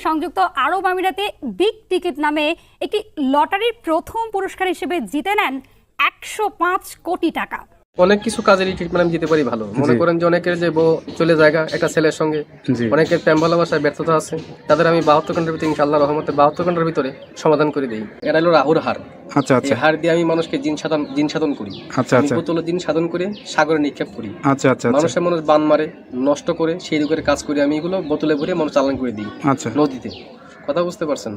সংযুক্ত আরব আমিরাতে big ticket নামে একটি লটারির প্রথম পুরস্কার হিসেবে জিতে নেন 105 কোটি টাকা। অনেক কিছু কাজেরই ট্রিটমেন্ট আমি দিতে পারি ভালো। মনে করেন যে অনেকের যে বউ চলে জায়গা একটা ছেলের সঙ্গে, অনেকের প্রেম ভালোবাসায় ব্যর্থতা আছে, তাদের আমি 72 ঘন্টার ভিতরে ইনশাআল্লাহ রহমতে 72 ঘন্টার ভিতরে সমাধান করে দিই। এরা হলো রাহুর হার। আচ্ছা আচ্ছা, এই হার দিয়ে আমি মানুষকে জিন সাধন করি। আচ্ছা আচ্ছা, বোতলে জিন সাধন করে সাগরে নিক্ষেপ করি। আচ্ছা আচ্ছা, মানুষের মানুষ বান মারে নষ্ট করে সেই রোগের কাজ করি আমি, এগুলো বোতলে ভরে মানুষ চালান করে দিই আচ্ছা নদীতে। কথা বুঝতে পারছেন?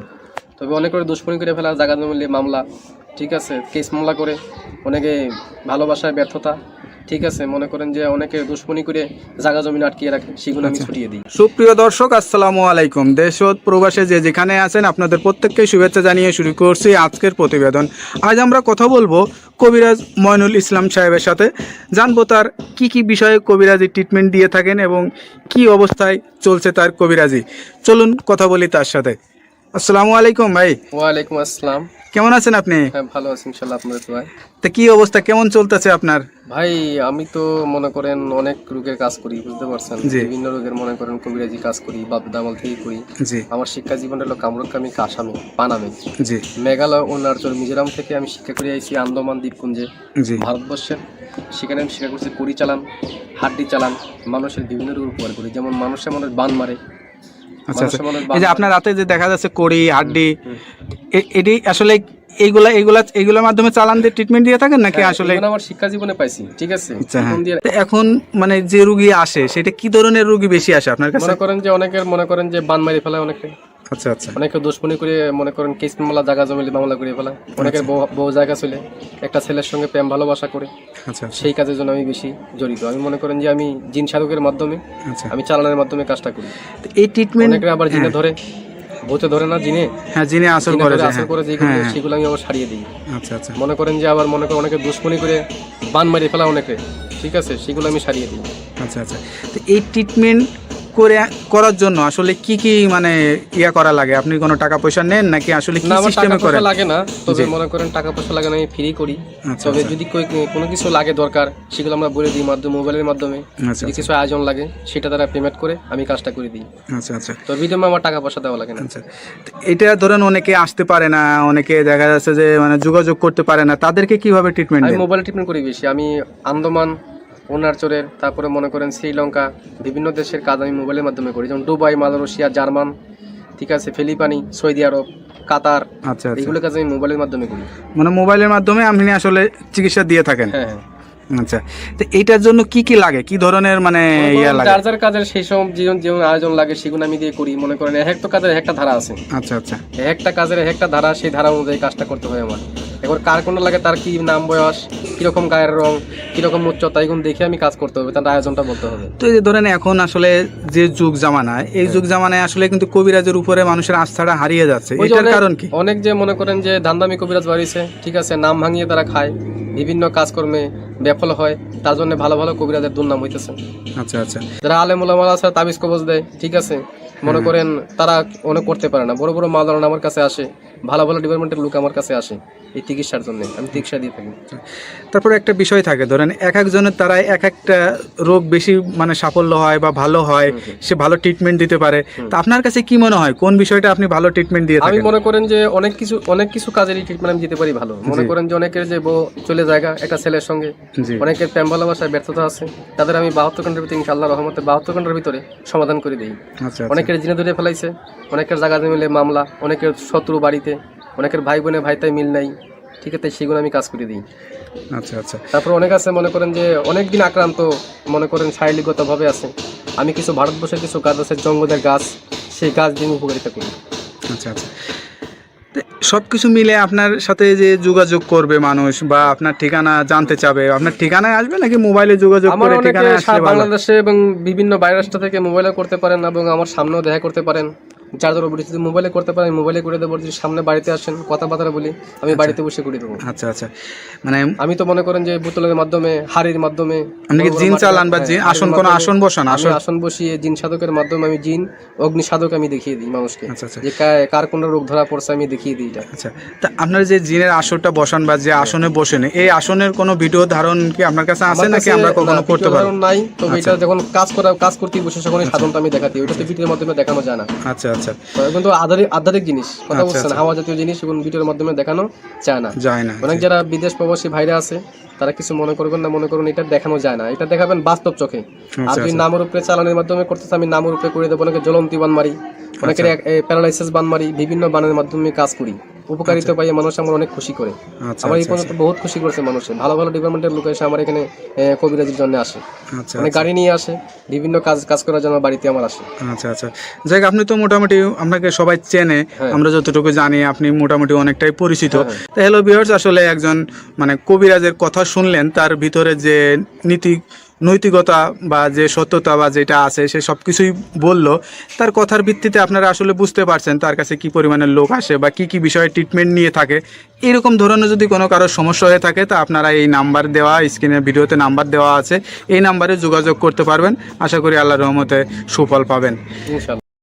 তবে অনেক করে দুশ্মনী করে ফেলা, জায়গা জমিলে মামলা, ঠিক আছে, কেস মামলা করে, অনেকে ভালোবাসায় ব্যর্থতা, ঠিক আছে, মনে করেন যে অনেকে দুশ্মনী করে জায়গা জমিন আটকিয়ে রাখে, সেগুলো আমি ছুটিয়ে দিই। সুপ্রিয় দর্শক, আসসালামু আলাইকুম। দেশ ও প্রবাসে যে যেখানে আছেন আপনাদের প্রত্যেককে শুভেচ্ছা জানিয়ে শুরু করছি আজকের প্রতিবেদন। আজ আমরা কথা বলবো কবিরাজ মইনুল ইসলাম সাহেবের সাথে। জানবো তার কি বিষয়ে কবিরাজি ট্রিটমেন্ট দিয়ে থাকেন এবং কি অবস্থায় চলছে তার কবিরাজি। চলুন কথা বলি তার সাথে। আসসালামু আলাইকুম ভাই। ওয়ালাইকুম আসসালাম। কেমন আছেন আপনি? হ্যাঁ, ভালো আছি ইনশাআল্লাহ। আপনাদের দোয়ায়। তা কি অবস্থা, কেমন চলতেছে আপনার? ভাই আমি তো মনে করেন অনেক রোগের কাজ করি, বুঝতে পারছেন, বিভিন্ন রোগের মনে করেন কবিরাজি কাজ করি, বাপ দামাল থেকে করি। আমার শিক্ষা জীবন হলো কামরুকামি, কাসামে, পানামে, মেঘালয়, অরুণাচল, মিজোরাম থেকে আমি শিক্ষা করে আইছি আন্দামান দ্বীপপুঞ্জে, ভারতবর্ষের। সেখানে আমি শিক্ষা করছি কড়ি চালান, হাড্ডি চালান, মানুষের বিভিন্ন রোগ উপকার করি। যেমন মানুষের মানুষ বান মারে। আচ্ছা আচ্ছা, এই যে আপনার রাতে যে দেখা যাচ্ছে কড়ি হাড্ডি, এটি আসলে এইগুলোর মাধ্যমে চালান দিয়ে ট্রিটমেন্ট দিয়ে থাকেন নাকি? আসলে আমার শিক্ষা জীবনে পাইছি, ঠিক আছে। এখন মানে যে রোগী আসে সেটা কি ধরনের রোগী বেশি আসে আপনার কাছে? মনে করেন যে অনেকের মনে করেন যে বান মারি ফেলায়, অনেকে, আচ্ছা আচ্ছা, অনেকে দুশ্মনী করে মনে করেন কেস মামলা, জায়গা জমিলে মামলা করে ফেলায়, অনেকের বউ জায়গা চলে একটা ছেলের সঙ্গে প্রেম ভালোবাসা করে। আচ্ছা, সেই কাজের জন্য আমি বেশি জড়িত। আমি মনে করেন যে আমি জিন সাধকের মাধ্যমে, আমি চালানোর মাধ্যমে কাজটা করি। এই ট্রিটমেন্ট অনেকে আবার জিনে ধরে, ভূতে ধরে না, জিনে, হ্যাঁ জিনে আসর করে সেগুলো আমি আবার সারিয়ে দিই। আচ্ছা আচ্ছা, মনে করেন যে আবার মনে করেন অনেকে দুশ্মনী করে বান মারি ফেলা অনেকে, ঠিক আছে, সেগুলো আমি সারিয়ে দিই। আচ্ছা আচ্ছা, তো এই ট্রিটমেন্ট করার জন্য আসলে কি মানে করা লাগে? আপনি কোনো টাকা পয়সা নেন নাকি আসলে কি সিস্টেমে করেন? লাগে না, তবে মনে করেন টাকা পয়সা লাগে না, আমি ফ্রি করি। তবে যদি কোনো কিছু লাগে দরকার, সেগুলো আমরা বলে দিই মোবাইলের মাধ্যমে। যদি কিছু আয়োজন লাগে সেটা তারা পেমেন্ট করে আমি কাজটা করে দিই। আচ্ছা আচ্ছা, তো বিনিময়ে আমার টাকা পয়সা দেওয়া লাগে না। আচ্ছা, এটা ধরেন অনেকে আসতে পারে না, অনেকে দেখা যাচ্ছে যে মানে যোগাযোগ করতে পারে না, তাদেরকে কিভাবে ট্রিটমেন্ট দেন? আমি মোবাইলে ট্রিটমেন্ট করি বেশি। আমি আন্দামান, অরুণাচলের, তারপরে মনে করেন শ্রীলঙ্কা, বিভিন্ন দেশের কাজ আমি মোবাইলের মাধ্যমে করি। যেমন দুবাই, মালয়েশিয়া, জার্মান, ঠিক আছে, ফিলিপাইনি, সৌদি আরব, কাতার, আচ্ছা, এগুলো কাজ আমি মোবাইলের মাধ্যমে করি। মানে মোবাইলের মাধ্যমে আপনি আসলে চিকিৎসা দিয়ে থাকেন? হ্যাঁ হ্যাঁ। আচ্ছা, তো এইটার জন্য কি লাগে, কি ধরনের মানে লাগে? যার কাজের সেই সব যেমন আয়োজন লাগে সেগুলো আমি দিয়ে করি। মনে করেন একটা কাজের একটা ধারা আছে। আচ্ছা আচ্ছা, একটা কাজের একটা ধারা, সেই ধারা অনুযায়ী কাজটা করতে হয় আমার। এবার কার কোনটা লাগে, তার কি নাম, বয়স, কিরকম গায়ের রং, কিরকম উচ্চতা, এগুলো দেখে আমি কাজ করতে হবে, তার আয়োজনটা বলতে হবে। তো এই যে ধরেন এখন আসলে যে যুগ জামানায়, এই যুগ জামানায় আসলে কিন্তু কবিরাজের উপরে মানুষের আস্থাটা হারিয়ে যাচ্ছে। এটার কারণ কি? অনেক যে মনে করেন যে ধান্দামি কবিরাজ বাড়িছে, ঠিক আছে, নাম ভাঙিয়ে তারা খায়, বিভিন্ন কাজকর্মে ব্যাফল হয়, তার জন্য ভালো ভালো কবিরাজের দুর্নাম হইতেছে। আচ্ছা আচ্ছা, যারা আলেম ওলামা আছে তাবিজ কবজ দেয়, ঠিক আছে, মনে করেন তারা অনেক করতে পারে না। বড় বড় মাওলানা আমার কাছে আসে, ভালো ভালো ডিপার্টমেন্টের লোক আমার কাছে আসে এই চিকিৎসার জন্য, আমি চিকিৎসা দিয়ে থাকি। তারপরে একটা বিষয় থাকে, ধরেন এক একজনের তারা এক একটা রোগ বেশি মানে সাফল্য হয় বা ভালো হয়, সে ভালো ট্রিটমেন্ট দিতে পারে। তা আপনার কাছে কি মনে হয় কোন বিষয়টা আপনি ভালো ট্রিটমেন্ট দিয়ে থাকেন? আমি মনে করেন যে অনেক কিছু কাজেরই ট্রিটমেন্ট আমি দিতে পারি ভালো। মনে করেন যে অনেকের যে বউ চলে জায়গা একটা ছেলের সঙ্গে, অনেকের প্রেম ভালোবাসায় ব্যর্থতা আছে, তাদের আমি 72 ঘন্টার ভিতরে ইনশাআল্লাহ রহমতে 72 ঘন্টার ভিতরে সমাধান করে দিই। অনেকের জিনে ধরে ফেলাইছে, অনেকের জায়গা জমিলে মামলা, অনেকের শত্রু বাড়িতে, অনেকের ভাই বোনে ভাইতাই মিল নাই, ঠিক আছে, সেগুলো আমি কাজ করে দিই। আচ্ছা আচ্ছা, তারপর অনেক আছে মনে করেন যে অনেক দিন আক্রান্ত, মনে করেন শারীরিকগতভাবে আছে, আমি কিছু ভারতবর্ষের কিছু গাছ আছে, জঙ্গলের গাছ, সেই গাছ দিয়ে উপকারিতা করি। আচ্ছা আচ্ছা, সব কিছু মিলে আপনার সাথে যে যোগাযোগ করবে মানুষ বা আপনার ঠিকানা জানতে চাবে, আপনার ঠিকানায় আসবে নাকি মোবাইলে যোগাযোগ করে ঠিকানা আসলে? বাংলাদেশে এবং বিভিন্ন বাইরের রাষ্ট্র থেকে মোবাইলে করতে পারেন এবং আমার সামনেও দেখা করতে পারেন। যার ধরো যদি মোবাইলে করতে পারেন মোবাইলে করে দেবো, যদি সামনে বাড়িতে আসেন কথাবার্তা বলি, আমি বাড়িতে বসে করে দেবো। আচ্ছা আচ্ছা, মানে আমি তো মনে করেন যে বোতলের মাধ্যমে, হাড়ির মাধ্যমে আপনি কি জিন চালান বা জিন আসন, কোন আসন বসান? আসন বসিয়ে জিন সাধকের মাধ্যমে আমি জিন অগ্নি সাধক আমি দেখিয়ে দিই মানুষকে, যে কার কোন রোগ ধরা পড়ছে আমি দেখিয়ে দিই এটা। আচ্ছা, তা আপনার যে জিনের আসরটা বসান বা যে আসনে বসেন, এই আসনের কোনো ভিডিও ধারণ কি আপনার কাছে আছে নাকি আমরা কখনো করতে পারি? নাই, তবে এটা যখন কাজ করতে বসে তখন এই সাধনটা আমি দেখাতে, ওইটা তো ভিডিওর মাধ্যমে দেখানো যায় না। আচ্ছা, আচ্ছা কিন্তু আধ্যাত্মিক জিনিস কথা আচ্ছা, বলছেন, আচ্ছা। হাওয়া জাতীয় জিনিস এবং ভিডিওর মাধ্যমে দেখানো যায় না। যায় না। অনেক যারা বিদেশ প্রবাসী ভাইরা আছে তারা কিছু মনে করবেন না, মনে করুন এটা দেখানো যায় না, এটা দেখাবেন বাস্তব চোখে। আর আচ্ছা, যদি আচ্ছা। নামের উপরে চালানোর মাধ্যমে করতেছে, আমি নামের উপরে করে দেবো, অনেকে জ্বলন্তি বান মারি, অনেকের প্যারালাইসিস বান মারি, বিভিন্ন বানের মাধ্যমে কাজ করি, উপকারিতা পাই, মানুষ আমার অনেক খুশি করে। আচ্ছা, আমার এই আচ্ছা, পর্যন্ত বহুত খুশি করেছে মানুষের, ভালো ভালো ডিপার্টমেন্টের লোক এসে আমার এখানে কবিরাজির জন্য আসে, আচ্ছা অনেক গাড়ি নিয়ে আসে, বিভিন্ন কাজ করার জন্য বাড়িতে আমার আসে। আচ্ছা আচ্ছা যাই হোক, আপনি তো মোটামুটি আপনাকে সবাই চেনে, হ্যাঁ। আমরা যতটুকু জানি আপনি মোটামুটি অনেকটাই পরিচিত। হ্যাঁ। তো হ্যালো ভিউয়ার্স, আসলে একজন মানে কবিরাজের কথা শুনলেন, তার ভিতরে যে নৈতিকতা বা যে সত্যতা বা যেটা আছে সে সব কিছুই বললো। তার কথার ভিত্তিতে আপনারা আসলে বুঝতে পারছেন তার কাছে কি পরিমাণের লোক আসে বা কি কি বিষয়ে ট্রিটমেন্ট নিয়ে থাকে। এরকম ধরনের যদি কোনো কারোর সমস্যা হয়ে থাকে তা আপনারা এই নাম্বার দেওয়া, স্ক্রিনের ভিডিওতে নাম্বার দেওয়া আছে, এই নাম্বারে যোগাযোগ করতে পারবেন। আশা করি আল্লাহর রহমতে সুফল পাবেন। ইনশাআল্লাহ।